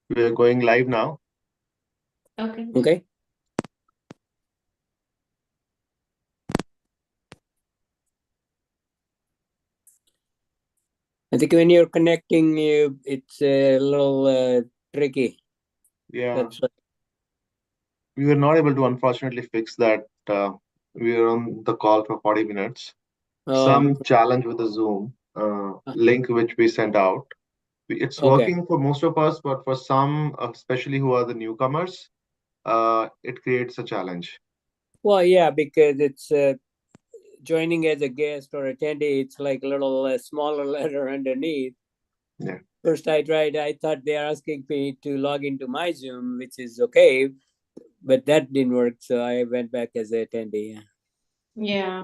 We're going live now. Okay. Okay. I think when you're connecting, it's a little tricky. Yeah, That's right. we were not able to unfortunately fix that. We were on the call for 40 minutes. Some challenge with the Zoom link which we sent out. It's Okay. working for most of us, but for some, especially who are the newcomers, it creates a challenge. Well, yeah, because it's joining as a guest or attendee, it's like a little smaller letter underneath. Yeah. First I tried, I thought they are asking me to log into my Zoom, which is okay, but that didn't work. So I went back as an attendee. Yeah.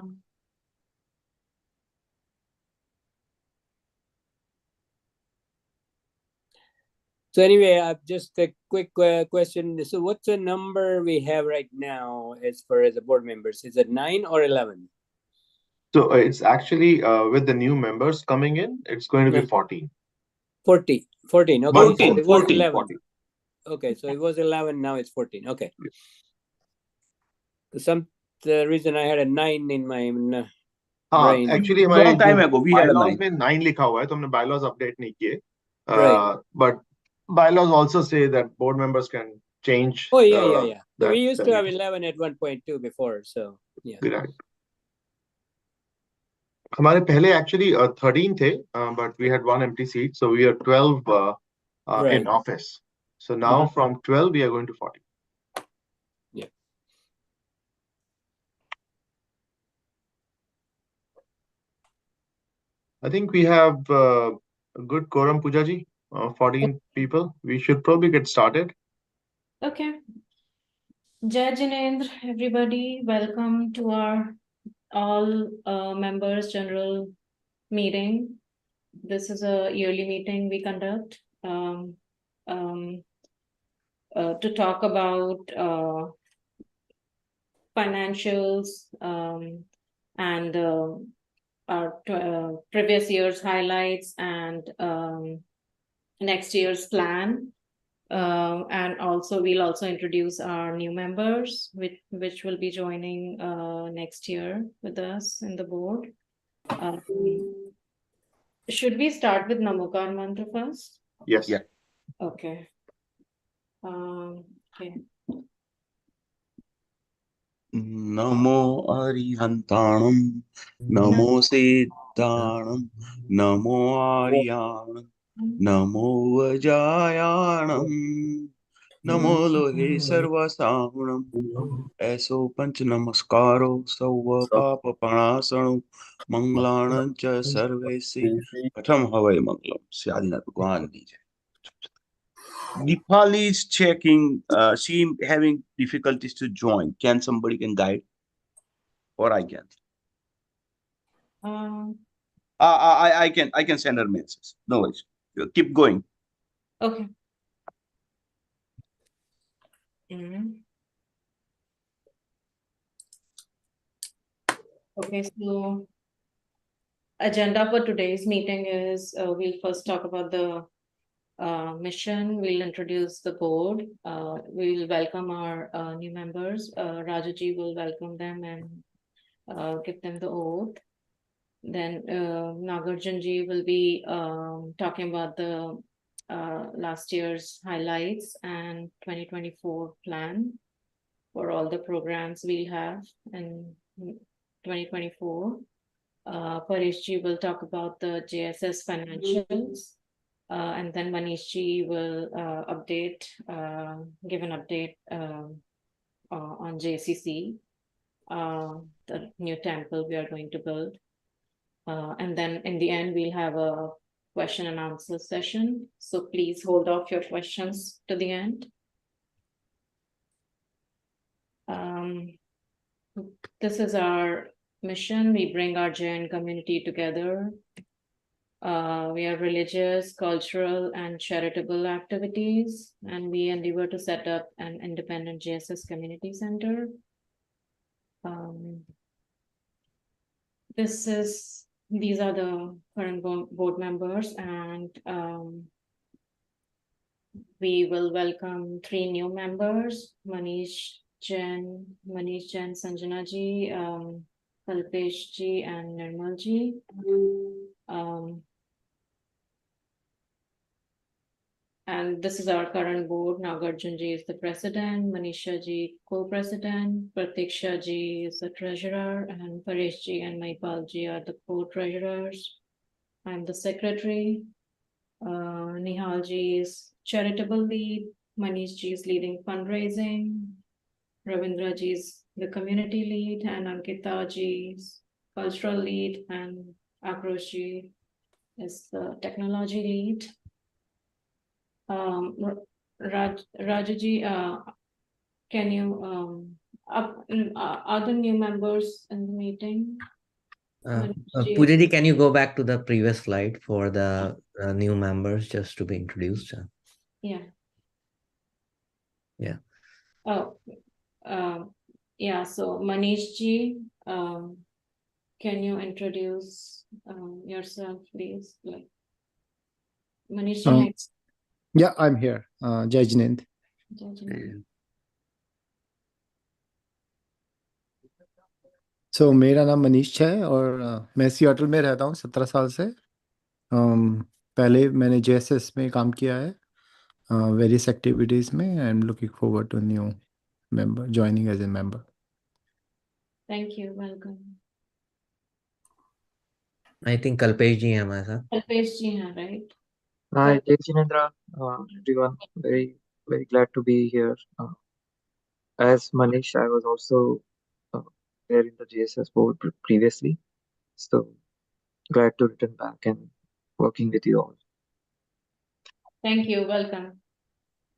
So anyway, just a quick question. So what's the number we have right now as far as the board members? Is it 9 or 11? So it's actually with the new members coming in, it's going to be No. 14. 14. Okay, 14, so it was 14, 11. 14. Okay, so it was 11. Now it's 14. Okay. For the reason I had a 9 in my हाँ, brain. actually Long हमारे time जो ago we had a bylaws 9. में 9 लिखा हुआ है, तो हमने bylaws update नहीं किए. Right. But bylaws also say that board members can change. Oh yeah. So that we used to have limit. 11 at 1.2 before. So yeah. Right. हमारे पहले actually 13 थे, but we had one empty seat, so we are 12 Right. in office. So now from 12 we are going to 40. Yeah. I think we have a good quorum, Poojaji, 14 people. We should probably get started. Okay. Jai Jinendra, everybody. Welcome to our all members general meeting. This is a yearly meeting we conduct to talk about financials and our previous year's highlights and next year's plan. And also we'll also introduce our new members, which will be joining next year with us in the board. Should we start with Namokar mantra first? Yes. Yeah. Okay. Okay. Namo Arihantanam, Namo Siddhanam, Namo Aryanam, Namo Vajayanam, Namo Lohe Sarvasaunam, Eso Panch Namaskaro, Sauva Papa Panasano, Manglanam Cha Sarvesi, Patham Havai Manglam, Syadinath Bhagwan Ki Jai. Dipali is checking, she having difficulties to join. Can somebody can guide? Or I can. I can send her messages. No worries. Keep going. Okay. Okay, so agenda for today's meeting is we'll first talk about the mission. We'll introduce the board. We'll welcome our new members. Rajaji will welcome them and give them the oath. Then Nagarjanji will be talking about the last year's highlights and 2024 plan for all the programs we'll have in 2024. Pareshji will talk about the JSS financials. And then Manishji will give an update on JCC, the new temple we are going to build. And then in the end, we'll have a question and answer session. So please hold off your questions to the end. This is our mission. We bring our Jain community together. We have religious, cultural, and charitable activities, and we endeavor to set up an independent JSS community center. These are the current board members, and we will welcome 3 new members, Manish Jain, Sanjana ji, Kalpesh ji, and Nirmal ji. And this is our current board. Nagarjun ji is the president, Manisha ji co-president, Pratiksha ji is the treasurer, and Paresh ji and Maipal ji are the co-treasurers. I'm the secretary. Nihal ji is charitable lead. Manish ji is leading fundraising. Ravindra ji is the community lead, and Ankita ji is cultural lead, and Akrosh ji is the technology lead. Rajaji, can you are the new members in the meeting? Pooja, can you go back to the previous slide for the new members just to be introduced? Yeah. Yeah. Oh, yeah. So Manish ji, can you introduce yourself, please? Like Manish ji, yeah, I'm here. Jai Jinend. सो मेरा नाम मनीष है और मैं Seattle में रहता हूँ 17 साल से। पहले मैंने JSS में काम किया है वेरियस एक्टिविटीज में। I am looking forward to new member joining as a member. Thank you, welcome. I think Kalpesh ji हैं हमारे साथ। कल्पेश जी हैं, right? Hi, Jai Jinendra, everyone. Very glad to be here. As Manish, I was also there in the JSS board previously, so glad to return back and working with you all. Thank you, welcome.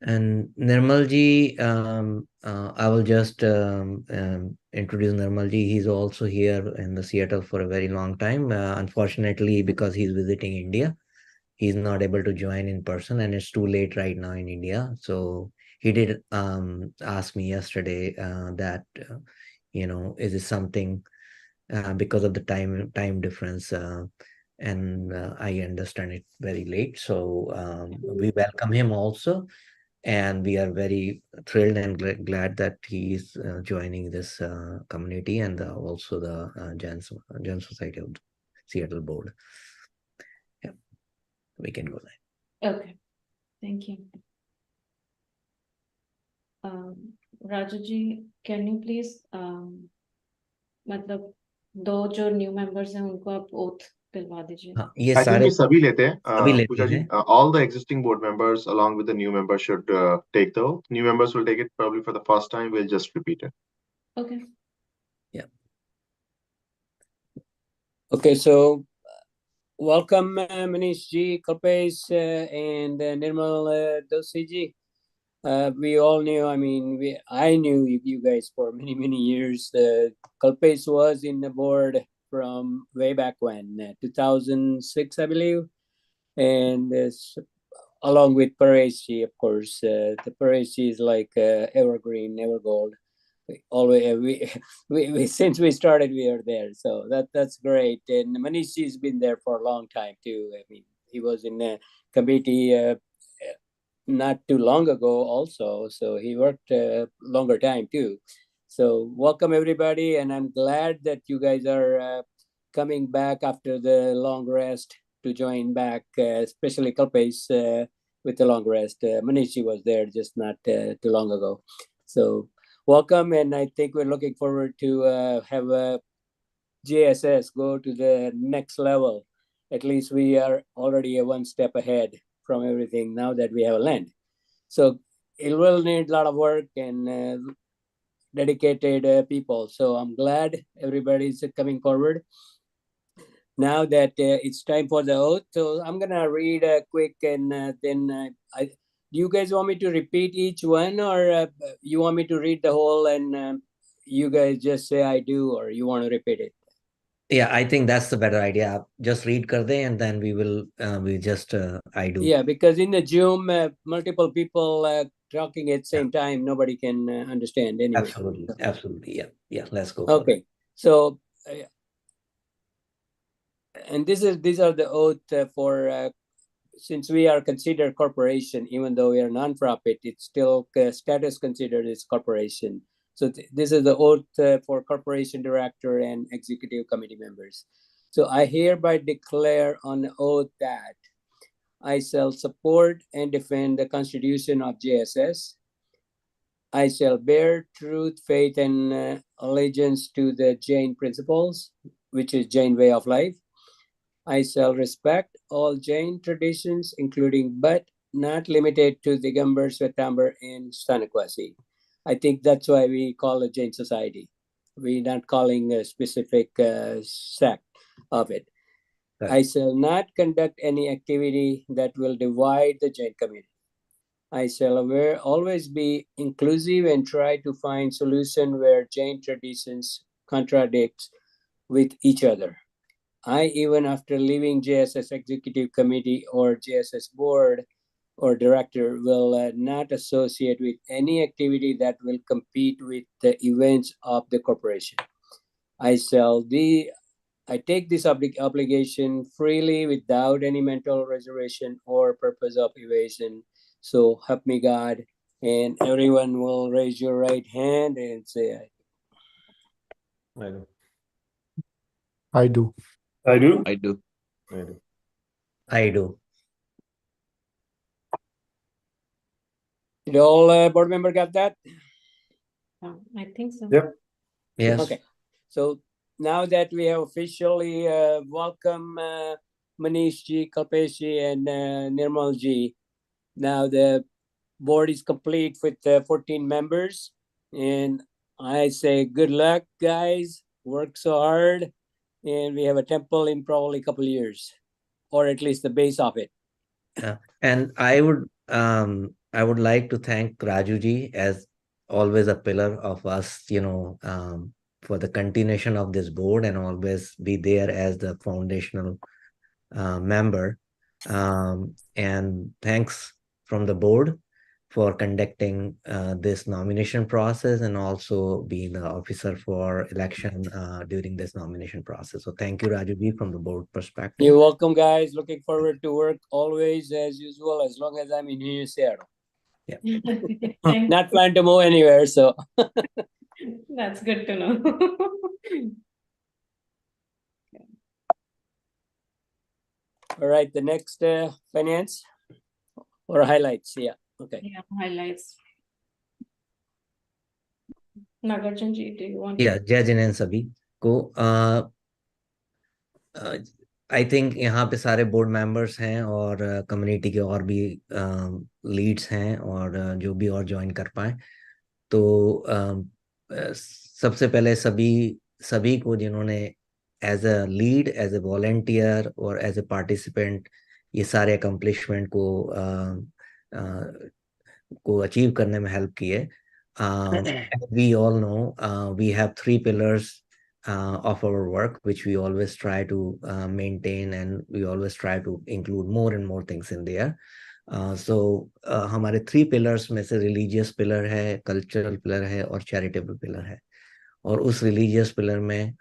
And Nirmal ji, I will just introduce Nirmal ji. He's also here in the Seattle for a very long time. Unfortunately, because he's visiting India, he's not able to join in person, and it's too late right now in India. So he did ask me yesterday that is it something because of the time difference, and I understand it very late. So we welcome him also, and we are very thrilled and glad that he is joining this community and also the Gen Society of Seattle board. Yeah, we can go there. Okay, thank you. Rajaji, can you please मतलब दो जो new members हैं उनको आप oath दिलवा दीजिए। हाँ, ये I think सारे ये सभी लेते हैं सभी लेते पूजा जी। हैं। All the existing board members along with the new members should take the oath. New members will take it probably for the first time. We'll just repeat it. Okay. Yeah. Okay, so welcome Manish ji, Kalpesh and Nirmal Dosi ji. We all knew, I knew you guys for many years. Kalpesh was in the board from way back when, 2006, I believe. And along with Paresh ji, of course. The Paresh ji is like evergreen, ever gold. We since we started, we are there. So that's great. And Manish ji has been there for a long time too. I mean, he was in a committee not too long ago also, so he worked a longer time too. So welcome everybody, and I'm glad that you guys are coming back after the long rest to join back, especially Kalpesh with the long rest. Manishi was there just not too long ago. So welcome, and I think we're looking forward to have JSS go to the next level. At least we are already one step ahead from everything now that we have a land. So it will need a lot of work and dedicated people. So I'm glad everybody's coming forward. Now that it's time for the oath, so I'm gonna read quick and then do you guys want me to repeat each one, or you want me to read the whole and you guys just say I do, or you want to repeat it? Yeah, I think that's the better idea. Just read kar de, and then we just I do. Yeah, because in the Zoom, multiple people talking at the same time, nobody can understand anyway. Absolutely. Yeah. Let's go. Okay, so and these are the oath for since we are considered corporation, even though we are non-profit, it's still status considered as corporation. So this is the oath for corporation director and executive committee members. So I hereby declare on oath that I shall support and defend the Constitution of JSS. I shall bear truth, faith, and allegiance to the Jain principles, which is Jain way of life. I shall respect all Jain traditions, including but not limited to Digambar, Swetambar, and Stanakwasi. I think that's why we call it Jain society. We're not calling a specific sect of it. Right. I shall not conduct any activity that will divide the Jain community. I shall always be inclusive and try to find solution where Jain traditions contradict with each other. I, even after leaving JSS Executive Committee or JSS Board or Director, will not associate with any activity that will compete with the events of the corporation. I take this obligation freely without any mental reservation or purpose of evasion. So help me God. And everyone will raise your right hand and say, I do. I do. I do. I do. I do. I do. did all board member got that? I think so. Yep. Yes. Okay. So now that we have officially welcomed Manish ji, Kalpesh ji, and Nirmal ji, now the board is complete with 14 members. And I say good luck, guys. Work so hard. And we have a temple in probably a couple of years, or at least the base of it. And I would like to thank Raju ji as always a pillar of us, for the continuation of this board and always be there as the foundational member. And thanks from the board for conducting this nomination process and also being the officer for election during this nomination process. So thank you, Raju ji, from the board perspective. You're welcome, guys. Looking forward to work always as usual, as long as I'm in New Seattle. Thank Not planning to move anywhere, so. That's good to know. All right, the next finance or highlights, yeah, okay. Yeah, highlights. Nagarjan ji, do you want Yeah, जय जिनेन्द्र सभी को I think यहाँ पे सारे board members हैं और community के और भी लीड्स हैं और जो भी और ज्वाइन कर पाए तो सबसे पहले सभी को जिन्होंने as a lead, as a volunteer और एज ए पार्टिसिपेंट ये सारे अकम्पलिशमेंट को अचीव करने में हेल्प की है. We all know we have 3 pillars of our work, which we always try to maintain, and we always try to include more and more things in there. So हमारे 3 pillars में से religious pillar है, cultural pillar है और charitable pillar है. और उस religious pillar में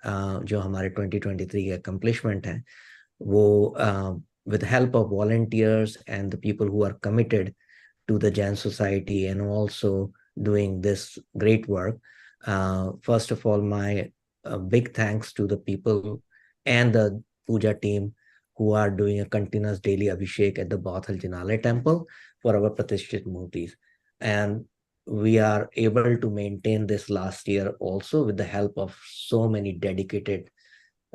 जो हमारे 2023 के accomplishment है वो with the help of volunteers and the people who are committed to the Jain society and also doing this great work. First of all, my big thanks to the people and the puja team who are doing a continuous daily abhishek at the Bauthal Jinale temple for our Pratishthit Murtis. And we are able to maintain this last year also with the help of so many dedicated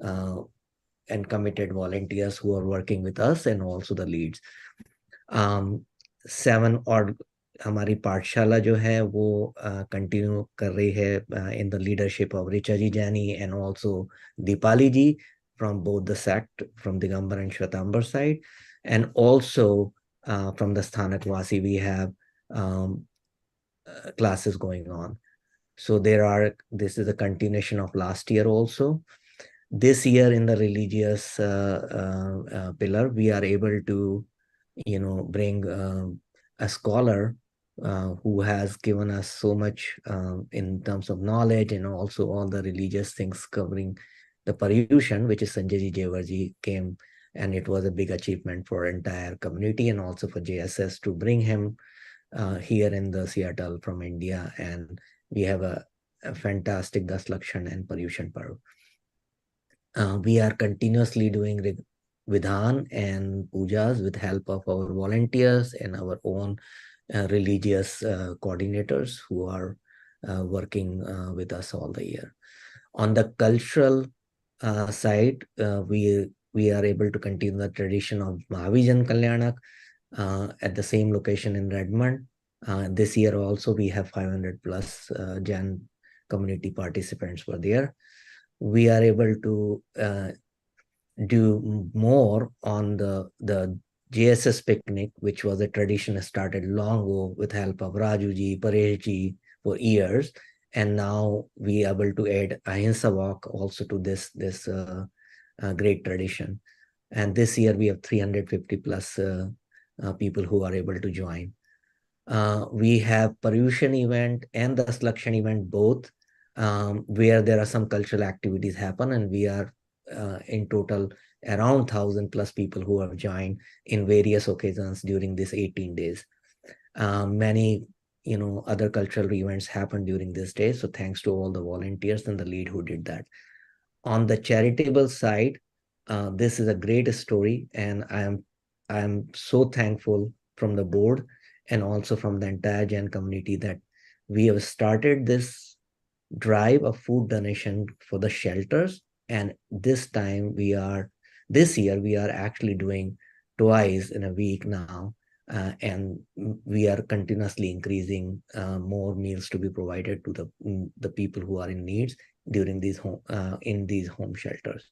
and committed volunteers who are working with us and also the leads. 7 और हमारी पाठशाला जो है वो continue कर रही है in the leadership of Richa ji Jaini and also Deepali ji from both the sect, from Digambar and Shwetambar side, and also from the Sthanakwasi we have classes going on. So this is a continuation of last year also. This year in the religious pillar, we are able to, bring a scholar who has given us so much in terms of knowledge and also all the religious things covering the Paryushan, which is Sanjay ji Jaywar ji came and it was a big achievement for entire community and also for JSS to bring him here in the Seattle from India, and we have a fantastic Das Lakshan and Paryushan Parv. We are continuously doing Vidhan and pujas with help of our volunteers and our own religious coordinators who are working with us all the year. On the cultural side, we are able to continue the tradition of Mahavijan Kalyanak at the same location in Redmond. This year also we have 500 plus Jain community participants were there. We are able to do more on the JSS picnic, which was a tradition started long ago with help of Rajuji, Pareshji for years. And now we are able to add Ahimsa Walk also to this great tradition. And this year we have 350 plus people who are able to join. We have Paryushan event and the Slakshan event both, where there are some cultural activities happen, and we are in total around 1,000 plus people who have joined in various occasions during this 18 days. Many other cultural events happen during this day, so thanks to all the volunteers and the lead who did that. On the charitable side, this is a great story, and I am so thankful from the board and also from the entire Jain community that we have started this drive of food donation for the shelters, and this year we are actually doing twice in a week now, and we are continuously increasing more meals to be provided to the people who are in needs during these home shelters.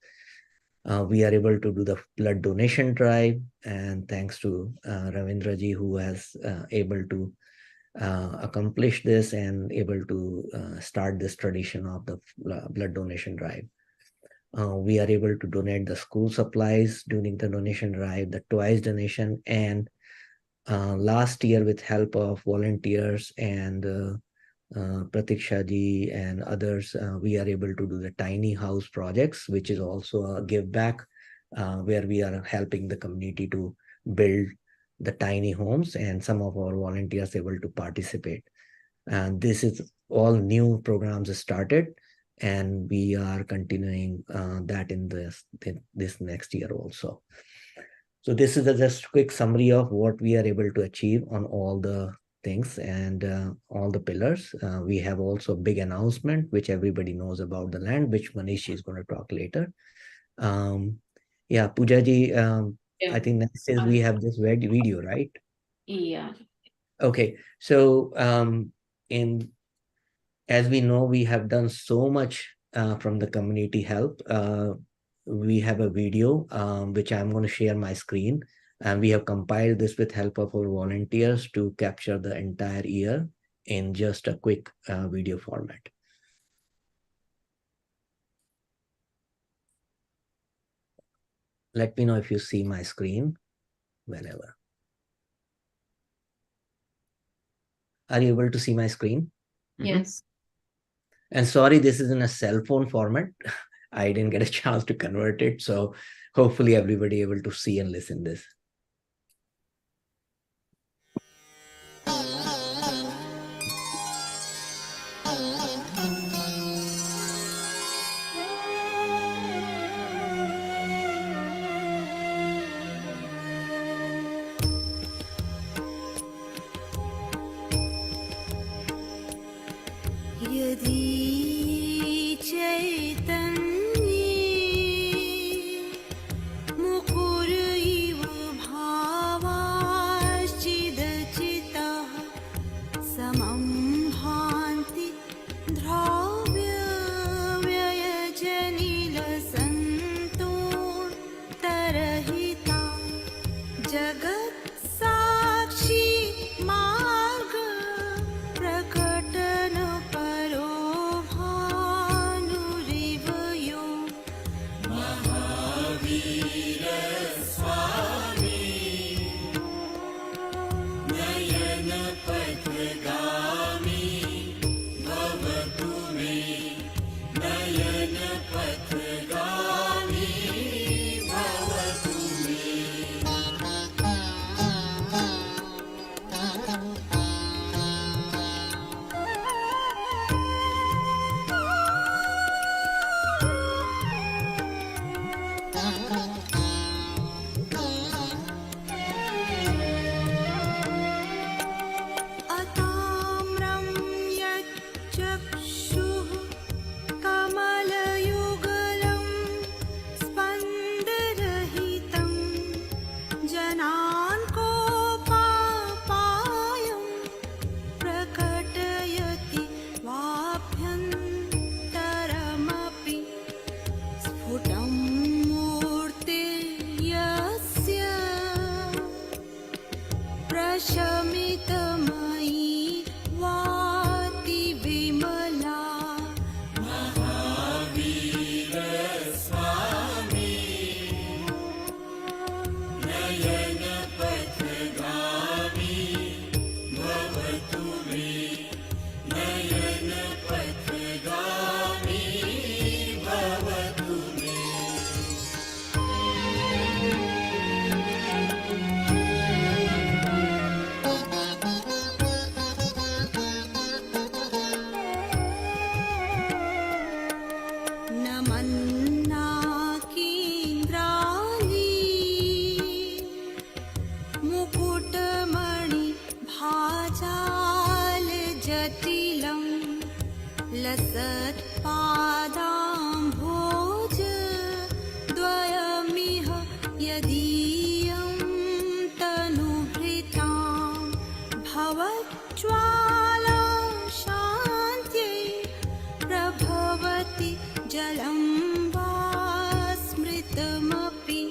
We are able to do the blood donation drive, and thanks to Ravindraji, who has able to accomplish this and able to start this tradition of the blood donation drive. We are able to donate the school supplies during the donation drive, the twice donation, and last year with help of volunteers and Pratiksha ji and others, we are able to do the tiny house projects, which is also a give back, where we are helping the community to build the tiny homes, and some of our volunteers able to participate. And this is all new programs started, and we are continuing that in this next year also. So this is a just quick summary of what we are able to achieve on all the things and all the pillars. We have also a big announcement, which everybody knows about the land, which Manish is going to talk later. Yeah, Poojaji, Yeah. I think next is we have this video, right? Yeah. Okay, so as we know, we have done so much from the community help. We have a video which I'm going to share my screen, and we have compiled this with help of our volunteers to capture the entire year in just a quick video format. Let me know if you see my screen whenever. Are you able to see my screen? Yes. And sorry, this is in a cell phone format. I didn't get a chance to convert it, so hopefully everybody able to see and listen this. जटिलं लसत्पादाम्भोज द्वयमिह यदीयं तनुभृतां भवज्ज्वाला शान्त्यै प्रभवति जलं वा स्मृतमपि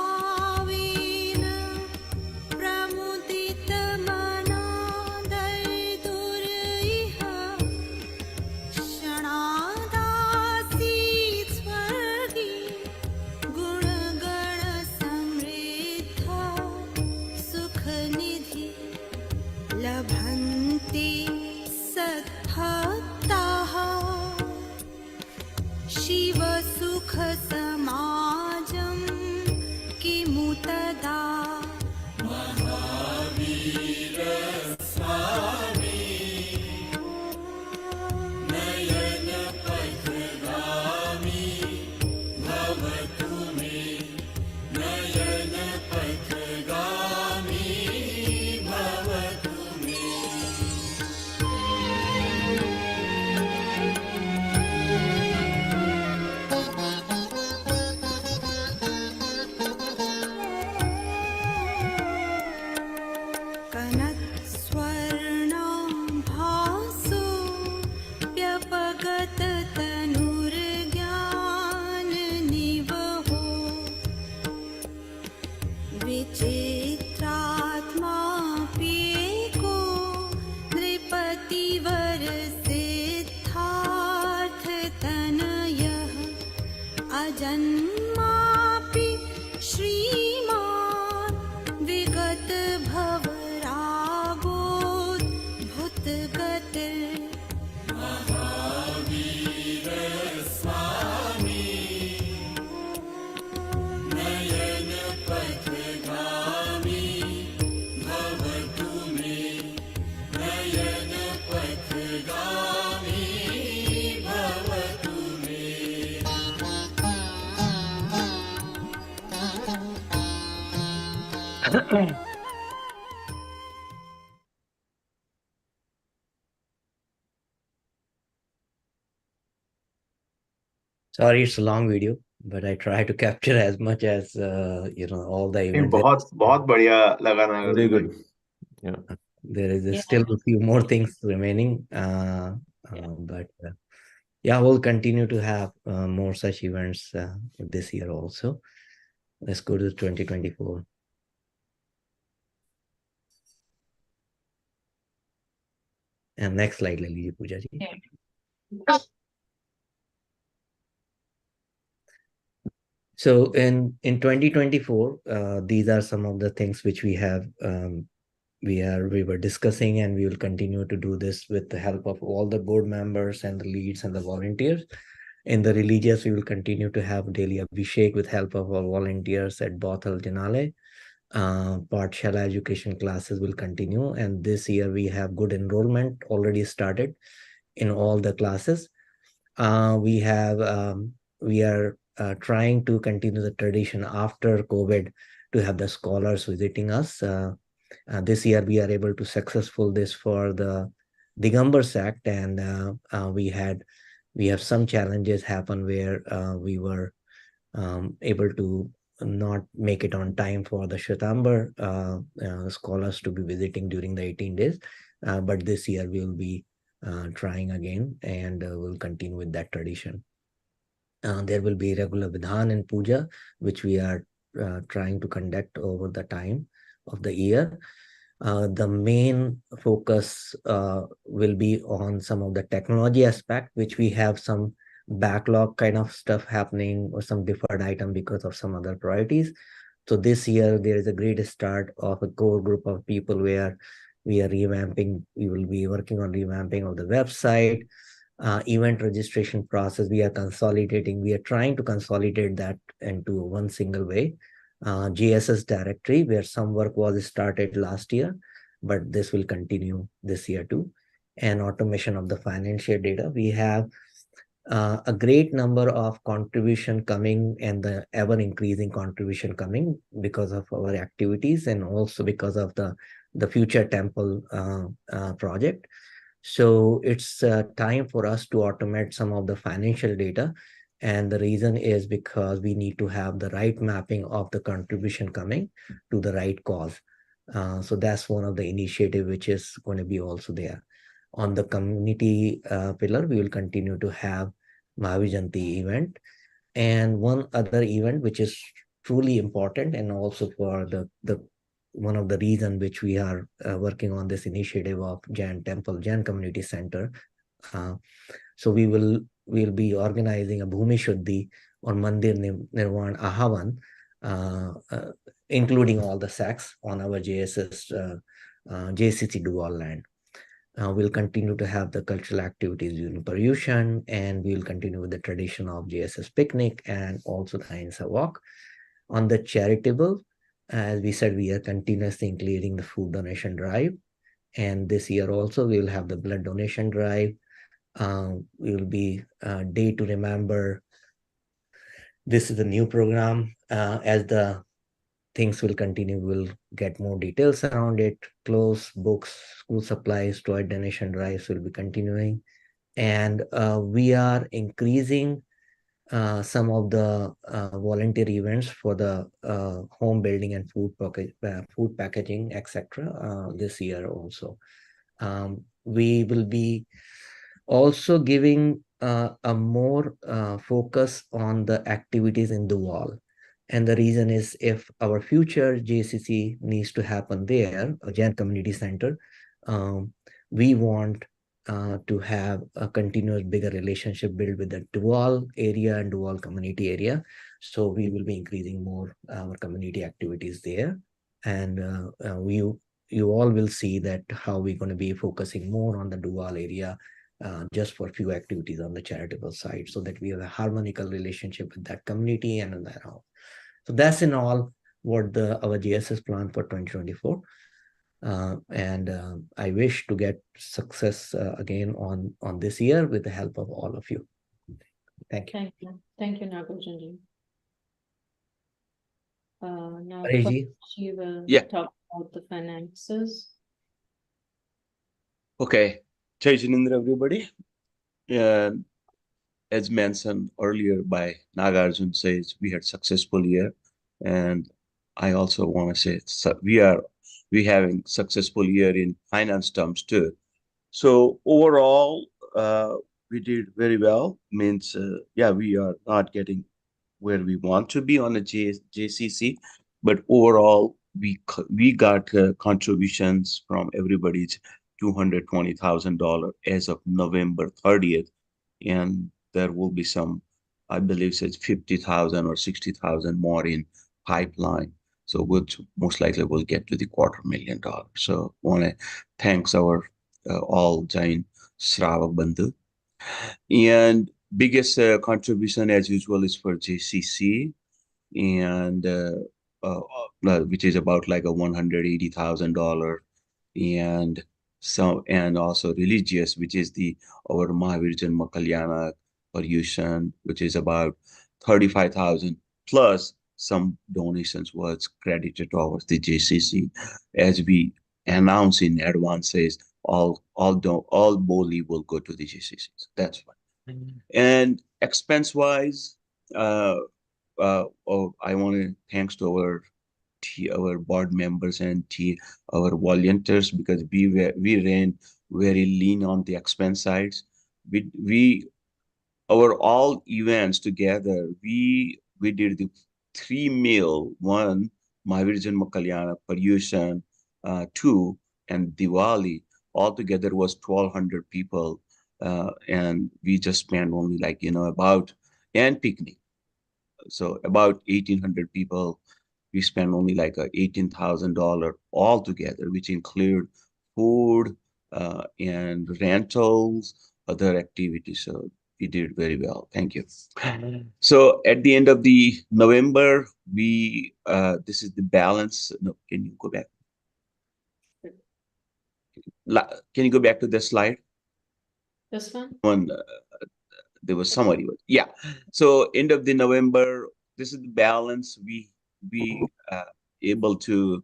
यदर्चाभावेन प्रमुदितमना दैर्दुर्इह क्षणादासीत् स्वर्गे गुणगणसमृद्धा सुखनिधि लभन्ते सद्भक्ताः शिवसुखसमाजं किमु तदा कनत्स्वर्णाम्भासो व्यपगततनुर्ज्ञाननिवहो विचित्रात्माप्येको नृपतिवरसिद्धार्थतनयः अजन्मापि श्रीमान् विगतभवरागोद्भुतगतिर् Sorry, it's a long video, but I try to capture as much as all the नहीं, events. बहुत बहुत बढ़िया लगा नागर Very जी भाई. good. Yeah. There is Yeah. still a few more things remaining, but yeah, we'll continue to have more such events this year also. Let's go to 2024. And next slide, ले लीजिए पूजा जी. Yeah. So in 2024, these are some of the things which we have we were discussing, and we will continue to do this with the help of all the board members and the leads and the volunteers. In the religious, we will continue to have daily Abhishek with help of our volunteers at Bothal Janale. Pathshala education classes will continue, and this year we have good enrollment already started in all the classes. We are trying to continue the tradition after COVID to have the scholars visiting us. This year we are able to successful this for the Digambar sect, and we have some challenges happen where we were able to not make it on time for the Shwetambar scholars to be visiting during the 18 days. But this year we will be trying again, and we'll continue with that tradition. There will be regular Vidhan and Puja, which we are trying to conduct over the time of the year. The main focus will be on some of the technology aspect, which we have some backlog kind of stuff happening or some deferred item because of some other priorities. So this year there is a great start of a core group of people where we are revamping. We will be working on revamping of the website, event registration process. We are consolidating. We are trying to consolidate that into one single way. JSS directory, where some work was started last year, but this will continue this year too. And automation of the financial data. We have a great number of contribution coming and the ever increasing contribution coming because of our activities and also because of the future temple project. So it's time for us to automate some of the financial data. And the reason is because we need to have the right mapping of the contribution coming to the right cause. So that's one of the initiative which is going to be also there. On the community pillar, we will continue to have Mahavijanti event. And one other event which is truly important and also for the one of the reason which we are working on this initiative of Jain Temple, Jain Community Center. So we'll be organizing a Bhumi Shuddhi on Mandir Nirvan Ahavan, including all the sects on our JSS JCC dual land. We'll continue to have the cultural activities during Paryushan, and we'll continue with the tradition of JSS picnic and also the Ahimsa walk. On the charitable, as we said, we are continuously including the food donation drive. And this year also, we will have the blood donation drive. We will be Day to Remember. This is a new program. As the things will continue, we'll get more details around it. Clothes, books, school supplies, toy donation drives will be continuing. And we are increasing some of the volunteer events for the home building and food packaging, etc. This year also. We will be also giving a more focus on the activities in the wall. And the reason is if our future JCC needs to happen there, a Jain Community Center, we want to have a continuous bigger relationship built with the dual area and dual community area. So we will be increasing more our community activities there. And you all will see that how we're going to be focusing more on the dual area just for a few activities on the charitable side so that we have a harmonical relationship with that community and that all. So that's in all what our JSS plan for 2024. And I wish to get success again on this year with the help of all of you. Thank you. Thank you. Thank you, Nagarjunji. Now, Paresh she will Yeah. talk about the finances. Okay. Jai Jinendra, everybody. As mentioned earlier by Nagarjun says, we had successful year. And I also want to say we having successful year in finance terms too. So overall, we did very well. Means, yeah, we are not getting where we want to be on a JCC, but overall, we got contributions from everybody's $220,000 as of November 30th, and there will be some, I believe, it's 50,000 or 60,000 more in pipeline. So which most likely will get to the $250,000. So want to thanks our all Jain Shravak Bandhu. And biggest contribution as usual is for JCC, and which is about like a $180,000, and and also religious, which is our Mahavirjan Makalyana Paryushan, which is about 35,000, plus some donations was credited towards the JCC as we announce in advances. All Boli will go to the JCC. So that's fine. And expense wise, I want to thanks to our board members and our volunteers, because we ran very lean on the expense sides. Our all events together, we did the 3 meal, one Mahavirjan Makalyana, Paryushan, 2, and Diwali. Altogether was 1,200 people and we just spent only like, about, and picnic. So about 1,800 people, we spent only like $18,000 altogether, which include food and rentals, other activities. So we did very well. Thank you. So at the end of the November, we this is the balance. No, can you go back? Can you go back to the slide? This one? One, there was somebody. Yeah. So end of the November, this is the balance we able to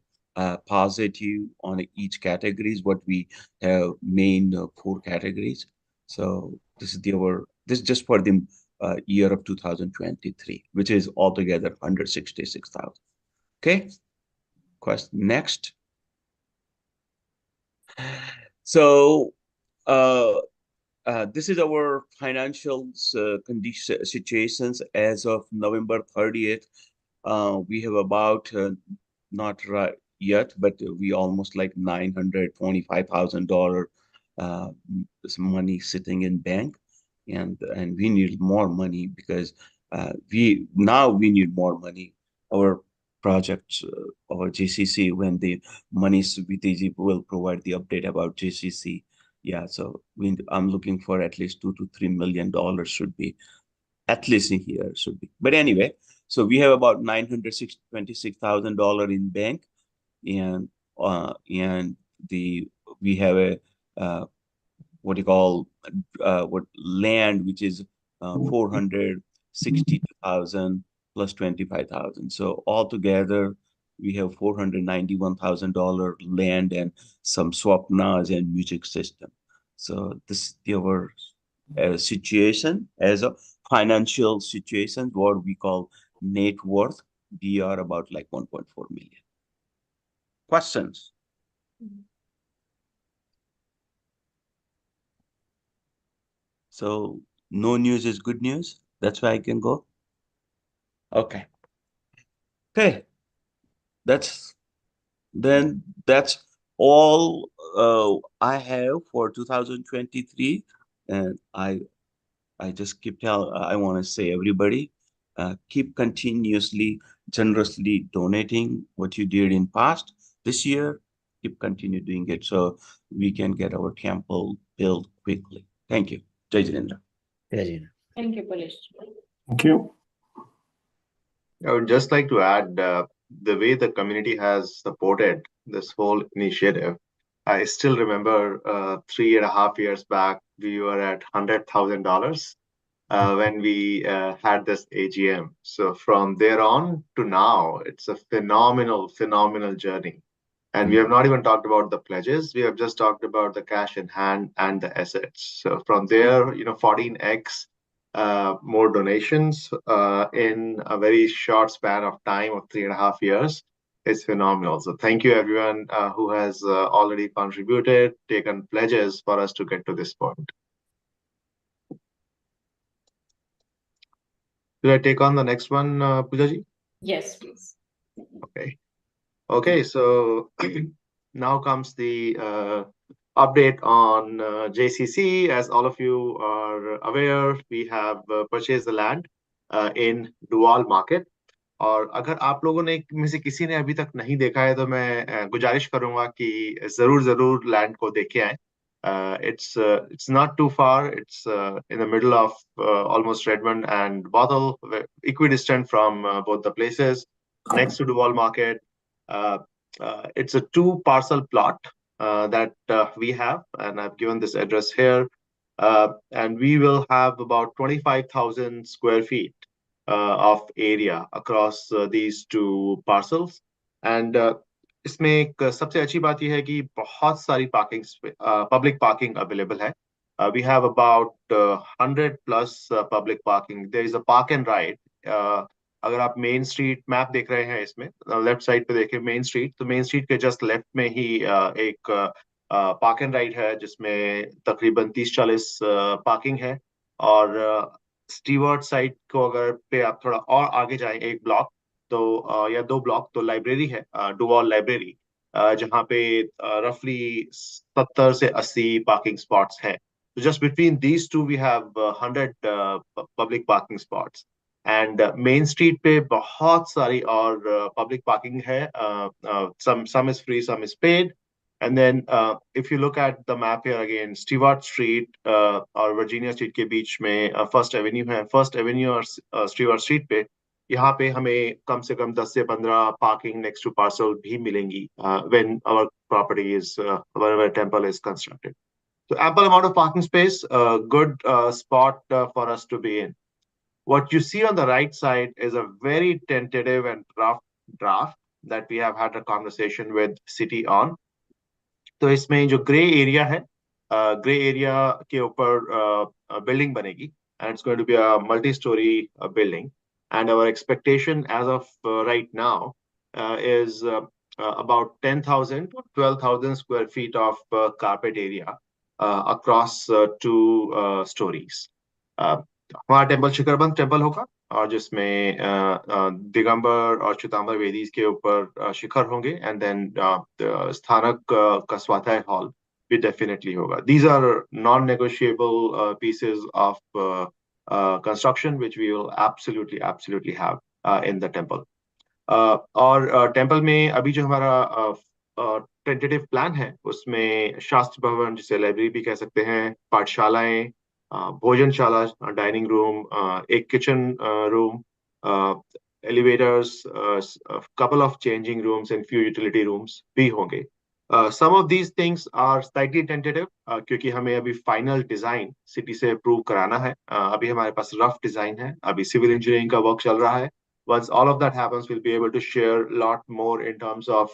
positive on each categories. What we have main four categories. So this is this is just for the year of 2023, which is altogether 166,000. Okay. Question next. So this is our financial condition situations as of November 30th. We have about not right yet, but we almost like $925,000 money sitting in bank, and we need more money because we need more money. Our projects, our JCC, when the money VTG will provide the update about JCC. Yeah, so I'm looking for at least $2 to $3 million should be at least in here should be. But anyway, so we have about $926,000 in bank, and we have a what you call what land, which is 460,000 plus 25,000. So altogether, we have $491,000 land and some swapnas and music system. So this is our situation as a financial situation, what we call net worth. We are about like 1.4 million. Questions? So no news is good news. That's why I can go. Okay. Okay. That's all I have for 2023, and I just I want to say everybody, keep continuously, generously donating what you did in past. This year, keep continue doing it so we can get our temple built quickly. Thank you. Jai Jinendra. Thank you, Polish. Thank you. I would just like to add the way the community has supported this whole initiative. I still remember 3.5 years back, we were at $100,000 when we had this AGM. So from there on to now, it's a phenomenal journey. And we have not even talked about the pledges. We have just talked about the cash in hand and the assets. So from there, 14x more donations in a very short span of time of 3.5 years is phenomenal. So thank you everyone who has already contributed, taken pledges for us to get to this point. Will I take on the next one, Poojaji? Yes, please. Okay, so now comes the update on JCC. As all of you are aware, we have purchased the land in Dual Market. और अगर आप लोगों ने में से किसी ने अभी तक नहीं देखा है तो मैं गुजारिश करूंगा कि जरूर लैंड को देख के आए. It's not too far. It's in the middle of almost Redmond and Bothell, equidistant from both the places, next to Duval Market. It's a 2-parcel plot that we have, and I've given this address here. And we will have about 25,000 square feet of area across these 2 parcels. And इसमें एक सबसे अच्छी बात यह है कि बहुत सारी public parking available है. We have about 100 plus public parking. There is a park and ride. अगर आप मेन स्ट्रीट मैप देख रहे हैं इसमें लेफ्ट साइड पे देखें मेन स्ट्रीट, तो मेन स्ट्रीट के जस्ट लेफ्ट में ही एक पार्क एंड राइड है जिसमें तकरीबन 30-40 पार्किंग है. और स्टीवर्ट साइड को अगर पे आप थोड़ा और आगे जाएं एक ब्लॉक तो या 2 ब्लॉक तो लाइब्रेरी है, डुवॉल लाइब्रेरी, जहाँ पे रफली 70 से 80 पार्किंग स्पॉट्स हैं. So just between these two, we have 100 public parking spots. And Main Street पे बहुत सारी और public parking है. Some is free, some is paid. And then if you look at the map here again, Stewart Street और Virginia Street के बीच में First Avenue है. First Avenue और Stewart Street पे यहाँ पे हमें कम से कम 10 से 15 parking next to parcel भी मिलेंगी when our property is when our temple is constructed. So ample amount of parking space, a good spot for us to be in. What you see on the right side is a very tentative and rough draft that we have had a conversation with city on. तो इसमें जो grey area है, grey area के ऊपर building बनेगी and it's going to be a multi-story building. And our expectation as of right now is about 10,000 to 12,000 square feet of carpet area across two stories. हमारा temple शिखरबंद temple होगा और जिसमें दिगंबर और श्वेतांबर वेदीज के ऊपर शिखर होंगे एंड देन स्थानक का स्वाध्याय हॉल भी डेफिनेटली होगा. These are non-negotiable pieces of construction which we will absolutely have in the temple. और टेम्पल में अभी जो हमारा टेंटेटिव प्लान है उसमें शास्त्र भवन, जिसे लाइब्रेरी भी कह सकते हैं, पाठशालाएं, भोजनशाला, डाइनिंग रूम, एक kitchen room, elevators, couple of changing rooms and few utility rooms भी होंगे. Some of these things are slightly tentative क्योंकि हमें अभी फाइनल डिजाइन सिटी से अप्रूव कराना है. अभी हमारे पास रफ डिजाइन है, अभी सिविल इंजीनियरिंग का वर्क चल रहा है. Once all of that happens, we'll be able to share a lot more in terms of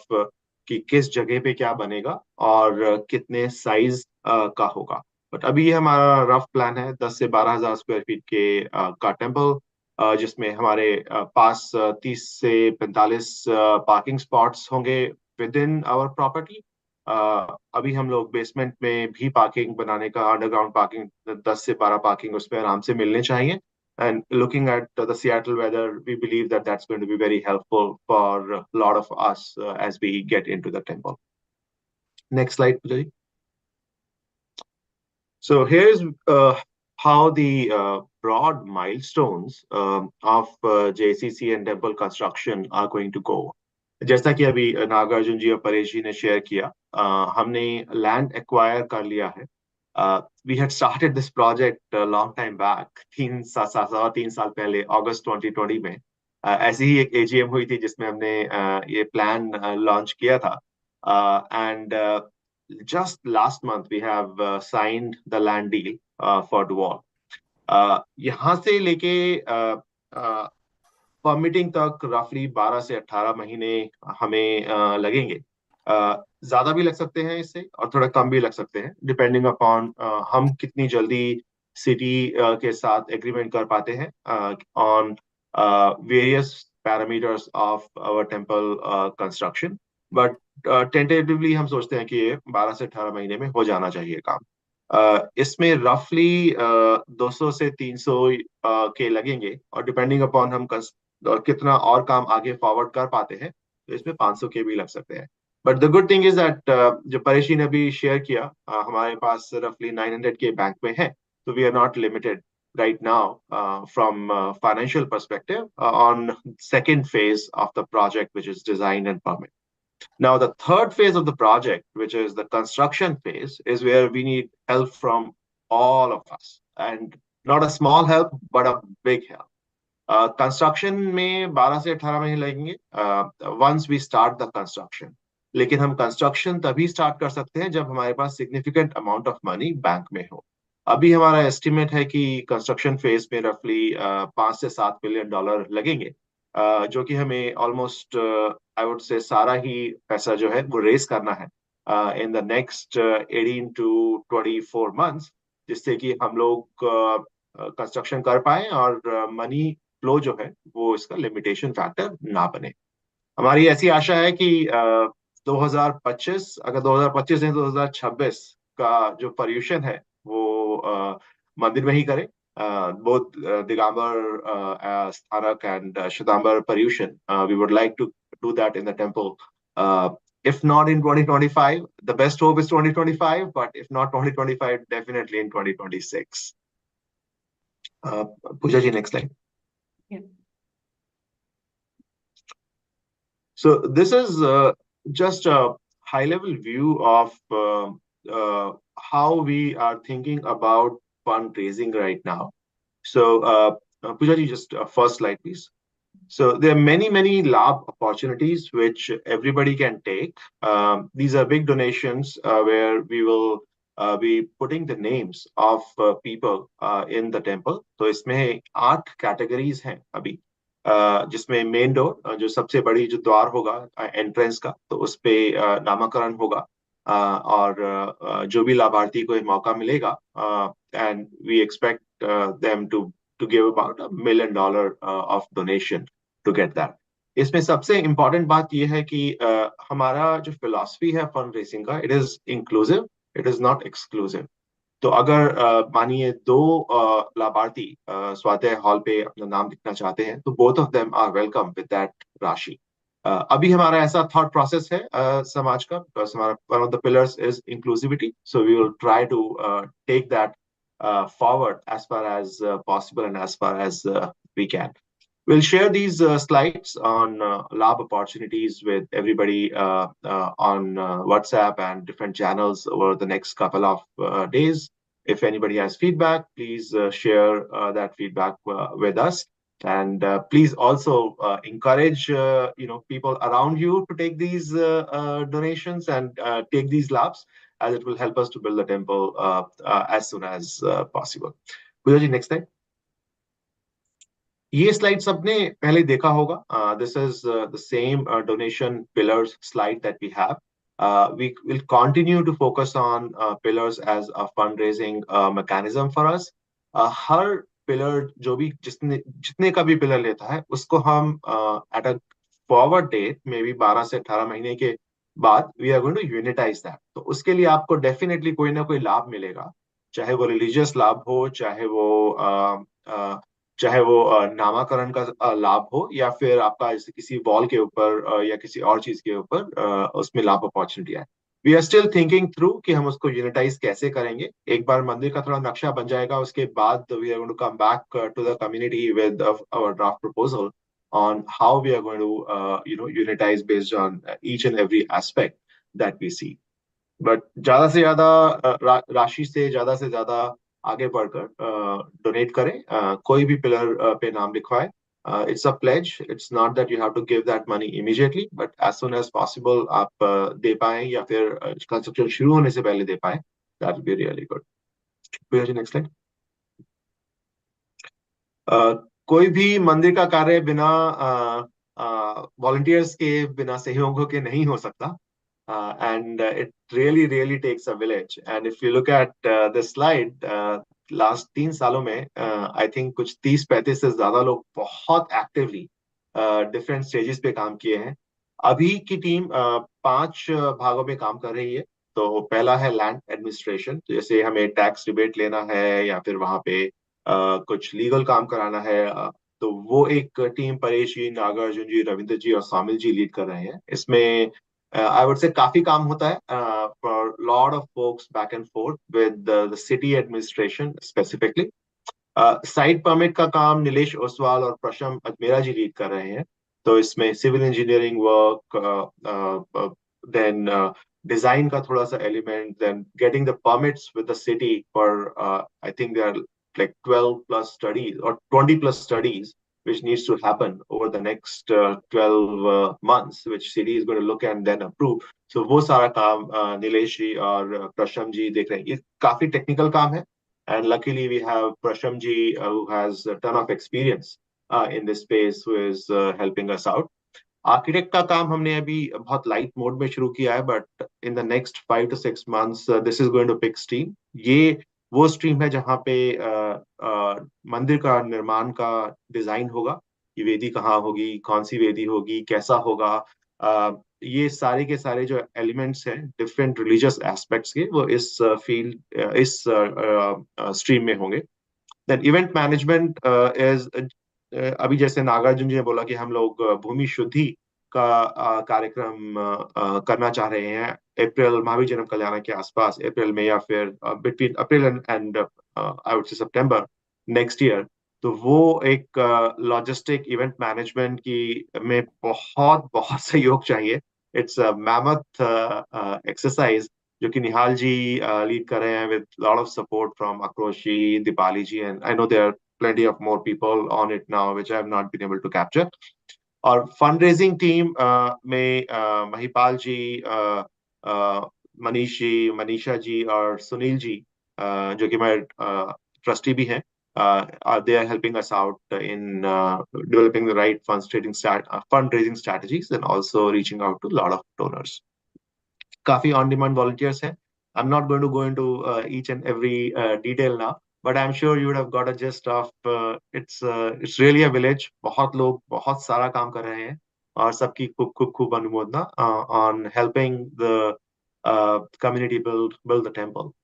कि किस जगह पे क्या बनेगा और कितने साइज का होगा. बट अभी ये हमारा रफ प्लान है 10 से 12,000 स्क्वायर फीट के का टेम्पल, जिसमें हमारे पास 30 से 45 पार्किंग स्पॉट्स होंगे विद इन आवर प्रॉपर्टी. अभी हम लोग बेसमेंट में भी पार्किंग बनाने का, अंडरग्राउंड पार्किंग 10 से 12 पार्किंग उसमें आराम से मिलने चाहिए. And looking at the Seattle weather, we believe that that's going to be very helpful for a lot of us as we get into the temple. Next slide, Pujari. So here's how the broad milestones of JCC and temple construction are going to go. जैसा कि अभी नागार्जुन जी और परेश जी ने share किया, हमने land acquire कर लिया है. We had started this project a long time back, 3 साल पहले, अगस्त 2020 में. ऐसी ही एक AGM हुई थी जिसमें हमने ये प्लान लॉन्च किया था. And just last month we have signed the land deal for Dwar. यहाँ से लेके परमिटिंग तक रफली 12 से 18 महीने हमें लगेंगे. ज्यादा भी लग सकते हैं इससे और थोड़ा कम भी लग सकते हैं, डिपेंडिंग अपॉन हम कितनी जल्दी सिटी के साथ एग्रीमेंट कर पाते हैं on various parameters of our temple construction. But tentatively हम सोचते हैं कि ये 12 से 18 महीने में हो जाना चाहिए काम. इसमें रफली 200 से 300 के लगेंगे और डिपेंडिंग अपॉन हम कितना और काम आगे फॉरवर्ड कर पाते हैं तो इसमें 500 के भी लग सकते हैं. But the good thing is that जो परेशी ने अभी शेयर किया, हमारे पास रफली 900 के बैंक में है, तो we are not limited right now from financial perspective on second phase of the project, which is design and permit. Now, the third phase of the project, which is the construction phase, is where we need help from all of us, and not a small help, but a big help. Construction में 12 से 18 महीने लगेंगे once we start the construction. लेकिन हम construction तभी start कर सकते हैं जब हमारे पास significant amount of money bank में हो. अभी हमारा estimate है कि construction phase में roughly 5 से 7 मिलियन डॉलर लगेंगे, जो कि हमें almost I would say सारा ही पैसा जो है वो raise करना है in the next 18 to 24 months, जिससे कि हम लोग कंस्ट्रक्शन कर पाए और मनी फ्लो जो है वो इसका लिमिटेशन फैक्टर ना बने. हमारी ऐसी आशा है कि 2025, अगर 2025 नहीं 2026 का जो पर्यूषण है वो मंदिर में ही करें. Both Digambar Sthanak and Shwetambar Paryushan, we would like to do that in the temple If not in 2025, the best hope is 2025, but if not 2025, definitely in 2026. Pooja ji, next slide. Yeah. So this is just a high-level view of how we are thinking about fundraising right now. So Pooja ji, just first slide, please. So there are many, many lab opportunities which everybody can take. These are big donations where we will be putting the names of people in the temple. तो इसमें 8 categories हैं अभी, जिसमें main door जो सबसे बड़ी जो द्वार होगा एंट्रेंस का, तो उस पे नामकरण होगा, और जो भी लाभार्थी को ये मौका मिलेगा, and we expect them to give about $1 million of donation to get that. इसमें सबसे इम्पोर्टेंट बात यह है कि हमारा जो फिलॉसफी है फंड रेसिंग का, it is inclusive, it is not exclusive. तो अगर मानिए 2 लाभार्थी स्वाध्याय हॉल पे अपना नाम लिखना चाहते हैं, तो both of them are welcome with that राशि. अभी हमारा ऐसा थॉट प्रोसेस है समाज का, बिकॉज हमारा one of the pillars is inclusivity, so we will try to take that forward as far as possible and as far as we can. We'll share these slides on lab opportunities with everybody on WhatsApp and different channels over the next couple of days. If anybody has feedback, please share that feedback with us. And please also encourage people around you to take these donations and take these labs, as it will help us to build the temple as soon as possible. Pooja ji, next slide. ये slide सबने पहले देखा होगा. This is the same donation pillars slide that we have. We will continue to focus on pillars as a fundraising mechanism for us. Her pillar जो भी जितने का भी पिलर लेता है, उसको हम at a forward date, maybe 12 से 18 महीने के बाद, we are going to unitize that. तो उसके लिए आपको डेफिनेटली कोई ना कोई लाभ मिलेगा, चाहे वो रिलीजियस लाभ हो, चाहे वो नामाकरण का लाभ हो, या फिर आपका किसी वॉल के ऊपर या किसी और चीज के ऊपर उसमें लाभ अपॉर्चुनिटी है. We are still thinking through कि हम उसको यूनिटाइज कैसे करेंगे. एक बार मंदिर का थोड़ा नक्शा बन जाएगा, उसके बाद we are going to come back to the community with our draft proposal on how we are going to unitize based on each and every aspect that we see. But ज्यादा से ज्यादा राशि से ज्यादा आगे बढ़कर डोनेट करें, कोई भी पिलर पे नाम लिखवाए. It's a pledge, it's not that you have to give that money immediately, but as soon as possible आप दे पाए, या फिर कंस्ट्रक्शन शुरू होने से पहले दे पाए, that will be really good. Next slide. कोई भी मंदिर का कार्य बिना वॉलंटियर्स के, बिना सहयोगों के नहीं हो सकता. And it really takes a village. And if you look at this slide, last 3 सालों में I think कुछ 30-35 से ज्यादा लोग बहुत एक्टिवली डिफरेंट स्टेजेस पे काम किए हैं. अभी की टीम 5 भागों में काम कर रही है. तो पहला है लैंड एडमिनिस्ट्रेशन, जैसे हमें टैक्स रिबेट लेना है या फिर वहां पे कुछ लीगल काम कराना है, तो वो एक टीम परेश जी, नागार्जुन जी, रविंद्र जी और सामिल जी लीड कर रहे हैं. इसमें I would say काफी काम होता है for lot of folks back and forth with the city administration specifically. Site permit का काम नीलेश ओसवाल और प्रशम अजमेरा जी लीड कर रहे हैं. तो इसमें civil engineering work, then design का थोड़ा सा element, then getting the permits with the city for I think there are like 12 plus studies or 20 plus studies which needs to happen over the next 12 months, which city is going to look and then approve. So वो सारा काम नीलेश जी और प्रशम जी देख रहे हैं. ये काफी technical काम है, and luckily we have Prasham ji who has a ton of experience in this space, who is helping us out. Architect का काम हमने अभी बहुत लाइट मोड में शुरू किया है, but in the next 5 to 6 months this is going to pick stream. ये वो स्ट्रीम है जहाँ पे मंदिर का निर्माण का डिजाइन होगा, ये वेदी कहाँ होगी, कौन सी वेदी होगी, कैसा होगा, ये सारे के सारे जो एलिमेंट्स हैं डिफरेंट रिलीजियस एस्पेक्ट्स के, वो इस फील्ड इस स्ट्रीम में होंगे. देन इवेंट मैनेजमेंट इज अभी जैसे नागार्जुन जी ने बोला कि हम लोग भूमि शुद्धि का कार्यक्रम करना चाह रहे हैं अप्रैल महावीर जन्म कल्याण के आसपास, अप्रैल में या फिर between April and I would say September next year, तो वो एक लॉजिस्टिक इवेंट मैनेजमेंट की में बहुत बहुत सहयोग चाहिए. इट्स अ मैमथ एक्सरसाइज जो कि निहाल जी लीड कर रहे हैं with lot of support from Aakrosh ji, Deepali ji, and I know there are plenty of more people on it now, which I have not been able to capture. और फंड रेजिंग टीम में महिपाल जी, मनीष जी, मनीषा जी और सुनील जी, जो कि हमारे ट्रस्टी भी हैं, they are helping us out in developing the right fundraising strategies and also reaching out to a lot of donors. काफी on demand volunteers हैं. I'm not going to go into each and every detail now, but I'm sure you would have got a gist of it's really a village. बहुत लोग बहुत सारा काम कर रहे हैं और सबकी खूब खूब खूब अनुमोदना on helping the community build the temple.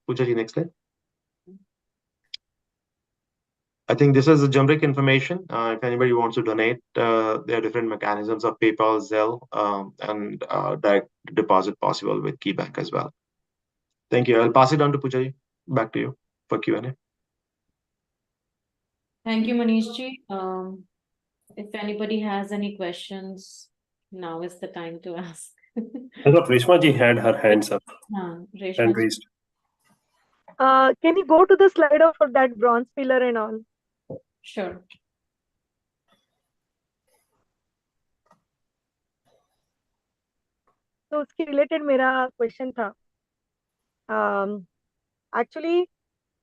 Pooja ji, next slide. I think this is the generic information. If anybody wants to donate, there are different mechanisms of PayPal, Zelle, and direct deposit possible with KeyBank as well. Thank you. I'll pass it on to Pooja ji. Back to you for Q&A. Thank you, Manish ji. If anybody has any questions, now is the time to ask. I thought Reshma ji had her hands up Reshma and ji. raised. Can you go to the slide of that bronze pillar and all? Sure. तो उसके related मेरा question था. Actually,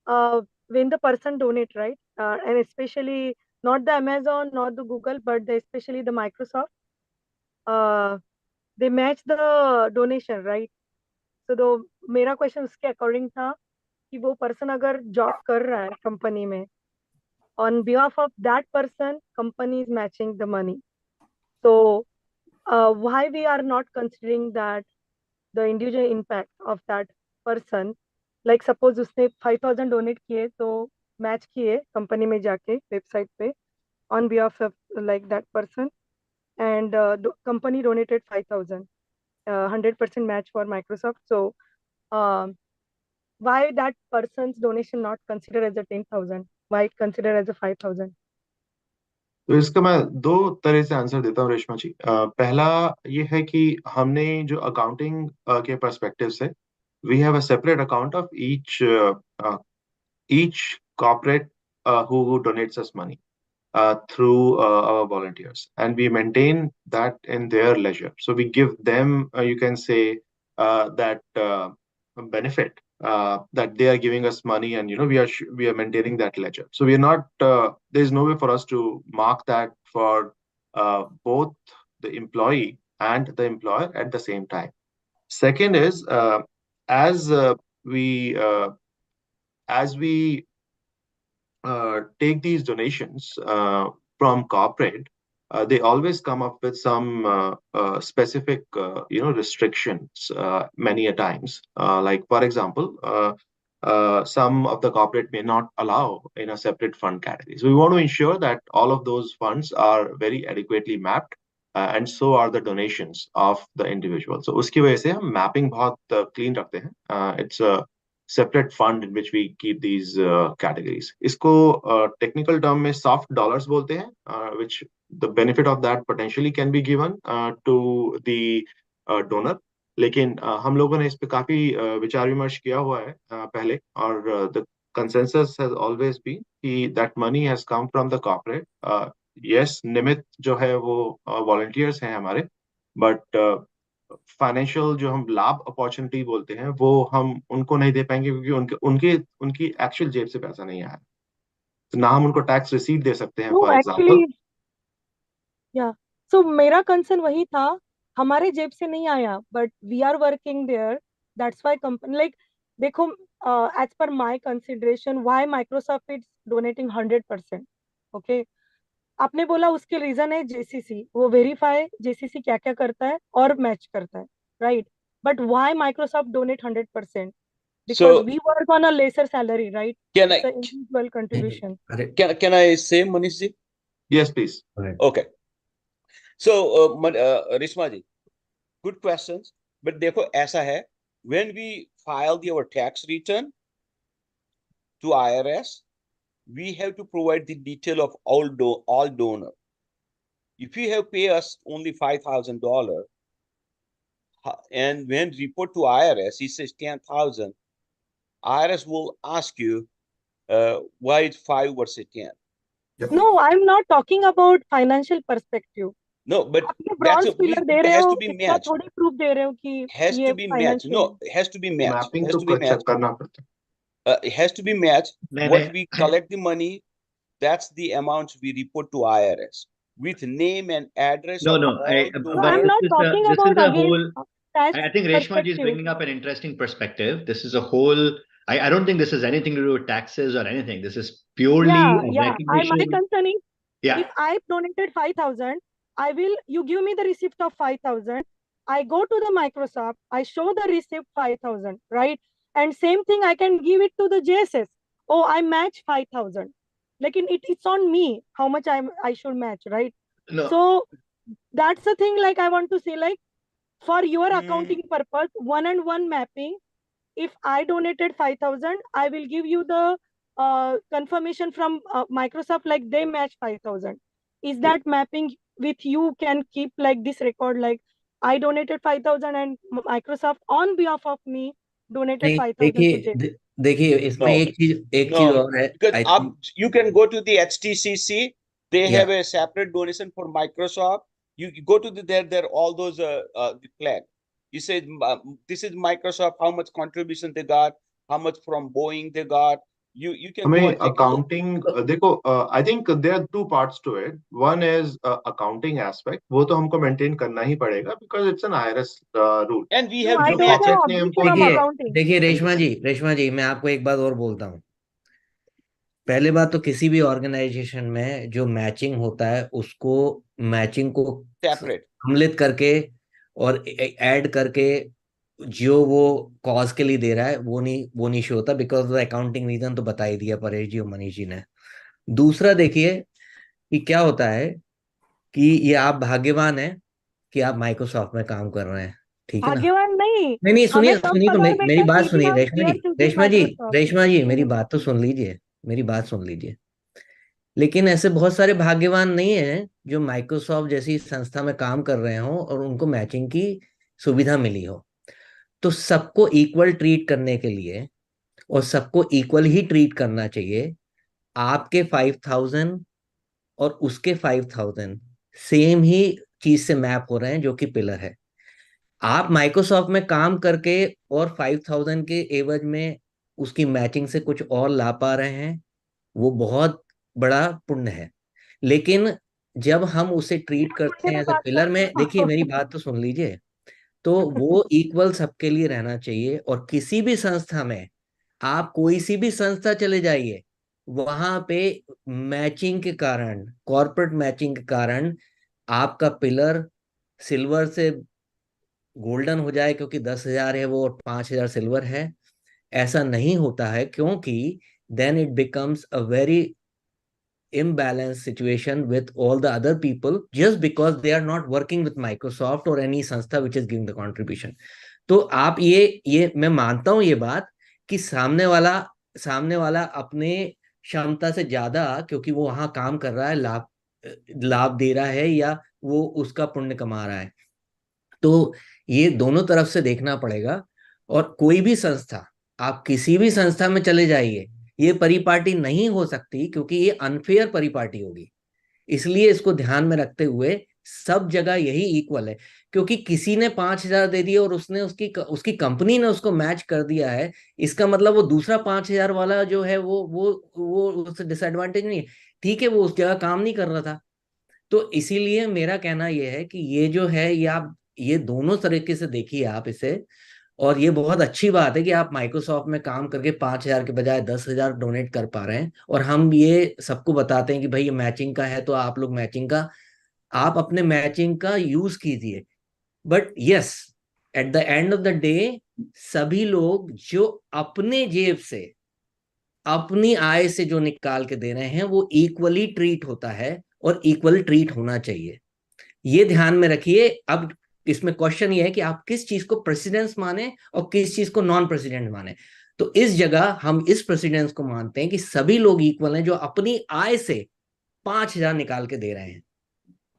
when the person donate, right, and especially not the Amazon, not the Google, but especially the Microsoft, they match the donation, right? So मेरा question उसके according था कि वो person अगर जॉब कर रहा है कंपनी में, on behalf of that person, company is matching the money. So why we are not considering that the individual impact of that person? Like suppose उसने 5,000 डोनेट किए तो मैच किए कंपनी में जाके वेबसाइट पे on behalf of like that person, and company donated 5,000, 100% match for Microsoft. So why that person's donation not considered as a 10,000? Why it considered as a 5,000? तो इसका मैं दो तरह से आंसर देता हूँ रेशमा जी. पहला ये है कि हमने जो अकाउंटिंग के पर्सपेक्टिव से we have a separate account of each corporate who donates us money through our volunteers, and we maintain that in their leisure. So we give them, you can say, that benefit that they are giving us money, and we are maintaining that ledger. So we are not. There is no way for us to mark that for both the employee and the employer at the same time. Second is as we take these donations from corporate, they always come up with some specific restrictions many a times. Like for example, some of the corporate may not allow in a separate fund category. So we want to ensure that all of those funds are very adequately mapped, and so are the donations of the individual. So उसकी वजह से हम mapping बहुत clean रखते हैं. It's a separate fund in which we keep these categories. इसको technical term में soft dollars बोलते हैं, which the benefit of that potentially can be given to the donor. लेकिन हम लोगों ने इस पे काफी विचार विमर्श किया हुआ है पहले, और the consensus has always been कि that money has come from the corporate. Yes, निमित जो है वो volunteers हैं हमारे, but फाइनेंशियल जो हम लाभ अपॉर्चुनिटी बोलते हैं वो हम उनको नहीं दे पाएंगे क्योंकि उनकी एक्चुअल जेब से पैसा नहीं आया, तो ना हम उनको टैक्स रिसीट दे सकते हैं फॉर एग्जांपल. या सो मेरा कंसर्न वही था, हमारे जेब से नहीं आया, but we are working there, that's why company like देखो, as per my consideration why Microsoft is donating 100%. Okay, आपने बोला उसके रीजन है जेसीसी, वो वेरीफाई जेसीसी क्या क्या करता है और मैच करता है, right? But why Microsoft donate 100%? because we work on a lesser salary, right? It's an individual contribution. Can I say, Manish ji? Yes, please. Okay. So Rishma ji, good questions. But देखो ऐसा है, when we filed our tax return to IRS, we have to provide the detail of all donor. If you have pay us only $5,000, and when report to IRS, he says 10,000, IRS will ask you why it's 5 versus 10. No, I'm not talking about financial perspective. No, but आप ये that's bronze pillar दे रहे has हो, to be इसका matched. थोड़ी proof दे रहे हो कि Has ये to be matched. Financial No, it has to be matched. Mapping Has तो to be चेक matched. करना पड़ता है. It has to be matched. नहीं What नहीं we collect the money, that's the amount we report to IRS with name and address no of no all No, but I'm donors. not talking this is about a again whole tax I think Reshma ji is perspective. bringing up an interesting perspective. This is a whole I don't think this has anything to do with taxes or anything. This is purely Yeah, a yeah. My recognition. concern is Yeah. if I donated 5,000, you give me the receipt of 5,000. I go to the Microsoft, I show the receipt 5,000, right? And same thing, I can give it to the JSS. Oh, I match 5,000. Like it's on me how much I should match, right? No. So that's the thing. Like I want to say, like for your accounting purpose, one-on-one mapping. If I donated 5,000, I will give you the confirmation from Microsoft, like they match 5,000. Is that mapping with you can keep like this record, like I donated 5,000 and Microsoft on behalf of me donated नहीं 5,000 to देखिए देखिए इसमें No, एक चीज no, और है. because I think you can go to the HTCC. They या have a separate donation for Microsoft. You go to there all those the plan. You say this is Microsoft. How much contribution they got? How much from Boeing they got? You can go हमें and take a look. Accounting देखो, I think there are two parts to it. One is accounting aspect, वो तो हमको maintain करना ही पड़ेगा because it's an IRS rule. And we No, have I to जो don't match have it. Office ने objection हमको of देखिए accounting. देखिए रेशमा जी मैं आपको एक बात और बोलता हूँ. पहले बात तो किसी भी ऑर्गेनाइजेशन में जो मैचिंग होता है उसको मैचिंग को Separate. सम्मिलित करके और ऐड करके जो वो कॉज के लिए दे रहा है वो नहीं शो होता, बिकॉज ऑफ अकाउंटिंग रीजन तो बता ही दिया परेश जी और मनीष जी ने. दूसरा देखिए कि क्या होता है कि ये आप भाग्यवान हैं कि आप माइक्रोसॉफ्ट में काम कर रहे हैं, ठीक है ना. भाग्यवान नहीं, नहीं हमें सुनिए कम सुनिए तो पगार मेरी मिलता बात फिर भी सुनिए हम we are choosing Microsoft. Reshma जी मेरी बात तो सुन लीजिए, मेरी बात सुन लीजिए. लेकिन ऐसे बहुत सारे भाग्यवान नहीं हैं जो माइक्रोसॉफ्ट जैसी संस्था में काम कर रहे हो और उनको मैचिंग की सुविधा मिली हो. तो सबको इक्वल ट्रीट करने के लिए और सबको इक्वल ही ट्रीट करना चाहिए. आपके 5,000 और उसके 5,000 सेम ही चीज से मैप हो रहे हैं जो कि पिलर है. आप माइक्रोसॉफ्ट में काम करके और 5,000 के एवज में उसकी मैचिंग से कुछ और ला पा रहे हैं, वो बहुत बड़ा पुण्य है. लेकिन जब हम उसे ट्रीट करते हैं एज ए पिलर में, देखिए मेरी बात तो सुन लीजिए, तो वो इक्वल सबके लिए रहना चाहिए. और किसी भी संस्था में आप कोई सी भी संस्था चले जाइए, वहां पे मैचिंग के कारण, कॉर्पोरेट मैचिंग के कारण आपका पिलर सिल्वर से गोल्डन हो जाए क्योंकि 10,000 है वो और 5,000 सिल्वर है, ऐसा नहीं होता है. क्योंकि then it becomes a very imbalanced situation with all the other people just because they are not working with Microsoft or any संस्था which is giving the contribution. तो आप ये मैं मानता हूं ये बात कि सामने वाला अपने क्षमता से ज्यादा, क्योंकि वो वहां काम कर रहा है, लाभ दे रहा है या वो उसका पुण्य कमा रहा है. तो ये दोनों तरफ से देखना पड़ेगा. और कोई भी संस्था, आप किसी भी संस्था में चले जाइए, ये परिपाटी नहीं हो सकती क्योंकि ये अनफेयर परिपाटी होगी. इसलिए इसको ध्यान में रखते हुए सब जगह यही इक्वल है. क्योंकि किसी ने 5,000 दे दिया और उसने उसकी कंपनी ने उसको मैच कर दिया है, इसका मतलब वो दूसरा 5,000 वाला जो है वो उससे डिसएडवांटेज नहीं है. ठीक है, वो उस जगह काम नहीं कर रहा था. तो इसीलिए मेरा कहना यह है कि ये जो है ये आप ये दोनों तरीके से देखिए आप इसे. और ये बहुत अच्छी बात है कि आप माइक्रोसॉफ्ट में काम करके 5,000 के बजाय 10,000 डोनेट कर पा रहे हैं. और हम ये सबको बताते हैं कि भाई ये मैचिंग का है तो आप लोग मैचिंग का, आप अपने मैचिंग का यूज कीजिए. But yes, at the end of the day सभी लोग जो अपने जेब से अपनी आय से जो निकाल के दे रहे हैं वो इक्वली ट्रीट होता है और इक्वल ट्रीट होना चाहिए. ये ध्यान में रखिए। अब इसमें क्वेश्चन ये है कि आप किस चीज को प्रेसिडेंस माने और किस चीज को नॉन प्रेसिडेंट माने। तो इस जगह हम इस प्रेसिडेंस को मानते हैं कि सभी लोग इक्वल हैं जो अपनी आय से 5,000 निकाल के दे रहे हैं।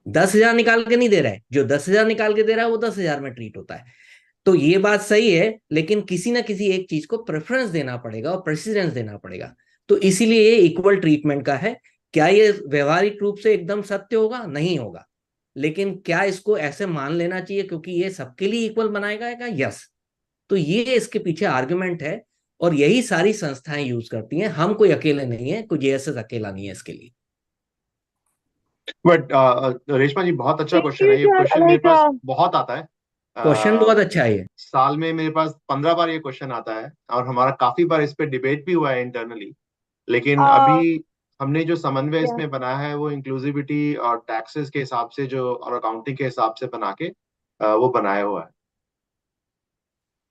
10,000 निकाल के नहीं दे रहा है, जो 10,000 निकाल के दे रहा है वो 10,000 में ट्रीट होता है। तो ये बात सही है, लेकिन किसी ना किसी एक चीज को प्रेफरेंस देना पड़ेगा और प्रेसिडेंस देना पड़ेगा। तो इसीलिए ये इक्वल ट्रीटमेंट का है। क्या ये व्यवहारिक रूप से एकदम सत्य होगा? नहीं होगा। लेकिन क्या इसको ऐसे मान लेना चाहिए क्योंकि ये सबके लिए इक्वल बनाएगा? यस। तो ये इसके पीछे आर्गुमेंट है, और यही सारी संस्थाएं यूज करती हैं। हम कोई अकेले नहीं है, कोई जेएसएस अकेला नहीं है इसके लिए। बट रेशमा जी, बहुत अच्छा क्वेश्चन है ये। individual क्वेश्चन मेरे like पास बहुत आता है। क्वेश्चन बहुत अच्छा है ये। साल में मेरे पास 15 बार ये क्वेश्चन आता है, और हमारा काफी बार इस पे डिबेट भी हुआ है इंटरनली। लेकिन अभी हमने जो समन्वय yeah. इसमें बनाया है वो इंक्लूसिविटी और टैक्सेस के हिसाब से जो, और अकाउंटिंग के हिसाब से बना के वो बनाया हुआ है।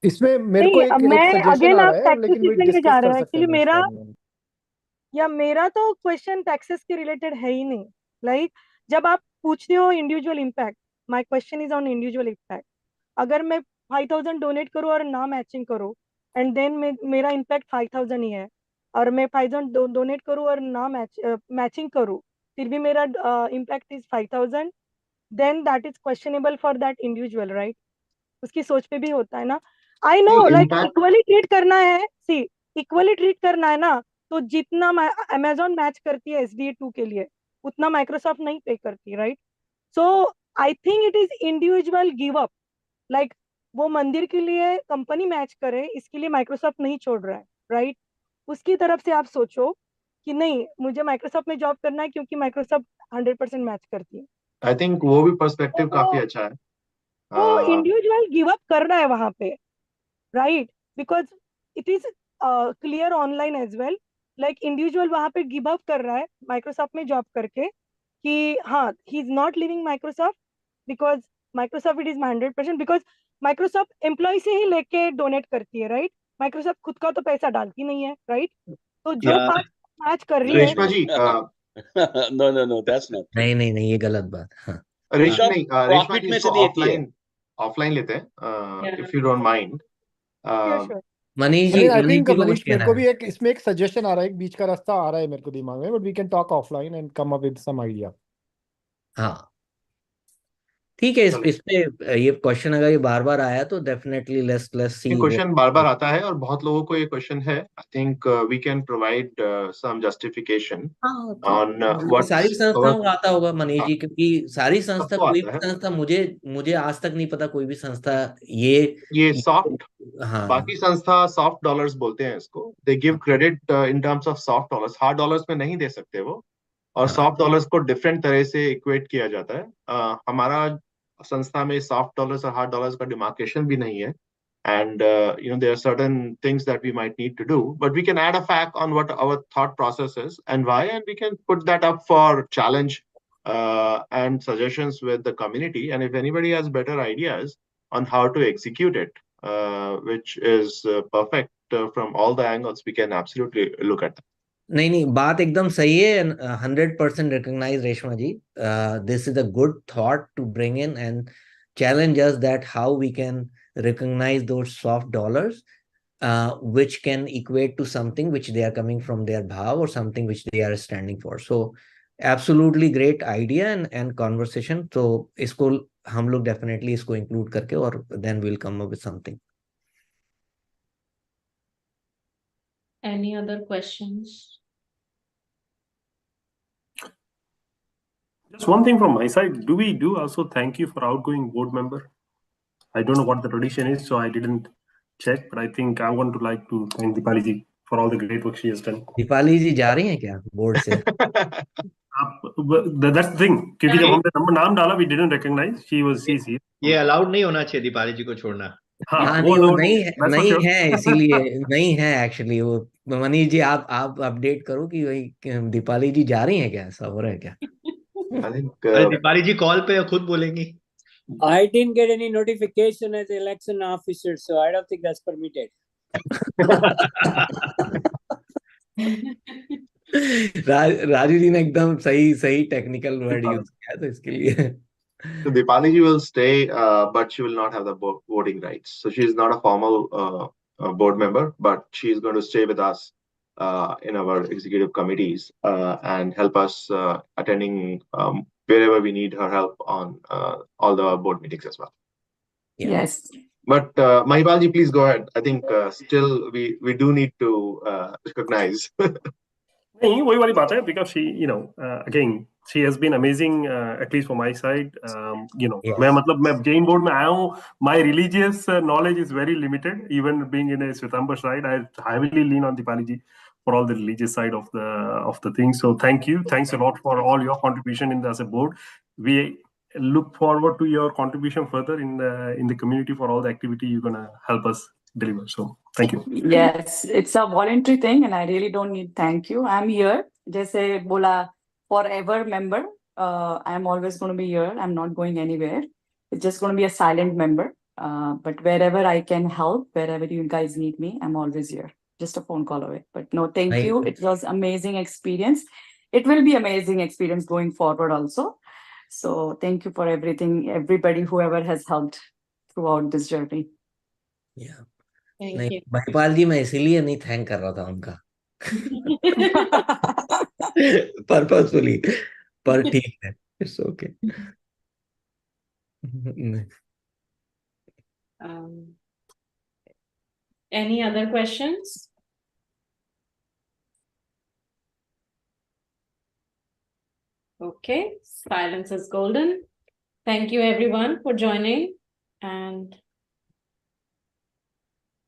इसमें मेरे को नहीं, एक मैं सजेशन अगेन आ आप रहा है, टैक्सेस लेकिन वे लेके जा डिस्कस रहे कर हैं। सकते एक्चुअली हैं मेरा ब्रेनस्टॉर्मिंग। मेरा तो क्वेश्चन टैक्सेस के रिलेटेड है ही नहीं। लाइक जब आप पूछते हो individual impact, my question is on individual impact. अगर मैं 5,000 डोनेट करूँ और ना मैचिंग करूँ, एंड देन मेरा इम्पैक्ट 5,000 ही है, और मैं 5,000 डोनेट करूँ और ना मैचिंग करूँ, फिर भी मेरा impact is 5,000, then that is questionable for that individual, right? उसकी सोच पे भी होता है ना। I know, like impact equally treat करना है, सी इक्वली ट्रीट करना है ना, तो जितना अमेजोन मैच करती है SDA 2 के लिए, उतना माइक्रोसॉफ्ट नहीं पे करती, right? So I think it is individual give up. Like वो मंदिर के लिए कंपनी मैच करे, इसके लिए माइक्रोसॉफ्ट नहीं छोड़ रहा है, राइट? उसकी तरफ से आप सोचो कि नहीं, मुझे माइक्रोसॉफ्ट में जॉब करना है क्योंकि माइक्रोसॉफ्ट 100% मैच करती है। आई थिंक वो भी पर्सपेक्टिव तो काफी अच्छा है। वो अ, इंडिविजुअल गिव अप कर रहा है वहां पे, right? Because it is clear online as well. Like individual वहां पे गिव अप कर रहा है माइक्रोसॉफ्ट में जॉब करके, कि हाँ, he is not leaving Microsoft because Microsoft it is 100%, because Microsoft employ से ही लेके डोनेट करती है, राइट? माइक्रोसॉफ्ट खुद का तो पैसा डालती नहीं है, राइट? तो जो Yeah. पार्ट मैच कर रही है, रेशमा जी, No, that's not true. नहीं नहीं नहीं, ये गलत बात। हाँ, उनका रेशमा प्रॉफिट जी, में इसको से देती है। ऑफलाइन ऑफलाइन लेते हैं, Yeah. If you don't mind. Sure sure. Manish ji, Manish, I Manish think ji को कुछ मनीष, मेरे कहना को है। भी एक इसमें एक सजेशन आ रहा है, एक बीच का रास्ता आ रहा है मेरे को दिमाग में, but we can talk offline and come up with some idea. हाँ ठीक है। चलो, इस पे ये क्वेश्चन अगर ये बार बार आया तो डेफिनेटली लेट्स ये सी क्वेश्चन बार बार आता है और बहुत लोगों को ये क्वेश्चन है। I think we can provide some justification हाँ तो ऑन ये सारी संस्थाओं व्हाट। को आता होगा मनीष जी, क्योंकि सारी संस्था, सबको कोई आता भी है। संस्था, मुझे मुझे आज तक नहीं पता कोई भी संस्था ये, ये ये सॉफ्ट, हाँ बाकी संस्था सॉफ्ट डॉलर्स बोलते हैं इसको। They give credit in terms of soft dollars, hard dollars में नहीं दे सकते वो। और हाँ। सॉफ्ट डॉलर्स को डिफरेंट तरह से इक्वेट किया जाता है। हमारा संस्था में सॉफ्ट डॉलर्स और हार्ड डॉलर्स का डिमार्केशन भी नहीं है। And there are certain things that we might need to do, but we can add a fact on what our thought process is and why, and we can put that up for challenge and suggestions with the community. And if anybody has better ideas on how to execute it, which is perfect from all the angles, we can absolutely look at that. नहीं नहीं, बात एकदम सही है। 100% recognize Reshma ji. This is a good thought to bring in and challenge us that how we can recognize those soft dollars, which can equate to something which they are coming from their bhav or something which they are standing for. So absolutely great idea and conversation. So इसको हम लोग definitely इसको include करके, और then we'll come up with something. Any other questions? Just one thing from my side. Do we do also thank you for outgoing board member? I don't know what the tradition is, so I didn't check, but I think I want to like to thank Dipali ji for all the great work she has done. Deepali जी जा रही हैं क्या board से? That's the thing. क्योंकि जब हमने number नाम डाला, we didn't recognize she was CC. ये अलाउड नहीं होना चाहिए दीपाली जी को छोड़ना। हाँ, हाँ वो नहीं, वो allowed नहीं नहीं है, है, that's for नहीं sure. है, इसीलिए नहीं है एक्चुअली। वो मनीष जी, आप अपडेट करो कि वही दीपाली जी जा रही हैं क्या, ऐसा हो रहा है क्या? I think अरे दीपाली जी कॉल पे खुद बोलेंगी। I didn't get any notification as election officer, so I don't think that's permitted. Raju ji ने एकदम सही सही टेक्निकल वर्ड यूज किया तो इसके लिए So Dipali ji will stay, but she will not have the voting rights. So she is not a formal board member, but she is going to stay with us in our executive committees and help us attending wherever we need her help on all the board meetings as well. Yeah. Yes. But Mahipal ji, please go ahead. I think still we do need to recognize. नहीं वही वाली बात है because she again she has been amazing at least for my side Yes. मैं मतलब मैं Jain board में आया हूँ. My religious knowledge is very limited, even being in a Swetambar side. I heavily lean on Dipali ji for all the religious side of the thing. So thanks a lot for all your contribution in as a board. We look forward to your contribution further in the community for all the activity you're gonna help us deliver. So thank you. Yes, it's a voluntary thing, and I really don't need thank you. I'm here. जैसे बोला forever member. I'm always going to be here. I'm not going anywhere. It's just going to be a silent member. But wherever I can help, wherever you guys need me, I'm always here. Just a phone call away. But no, thank you. It was amazing experience. It will be amazing experience going forward also. So thank you for everything, everybody, whoever has helped throughout this journey. Yeah. Thank नहीं you. Mahipal जी मैं इसीलिए नहीं thank कर रहा था उनका purposefully, पर ठीक है, it's okay. Any other questions? Okay, silence is golden. Thank you everyone for joining, and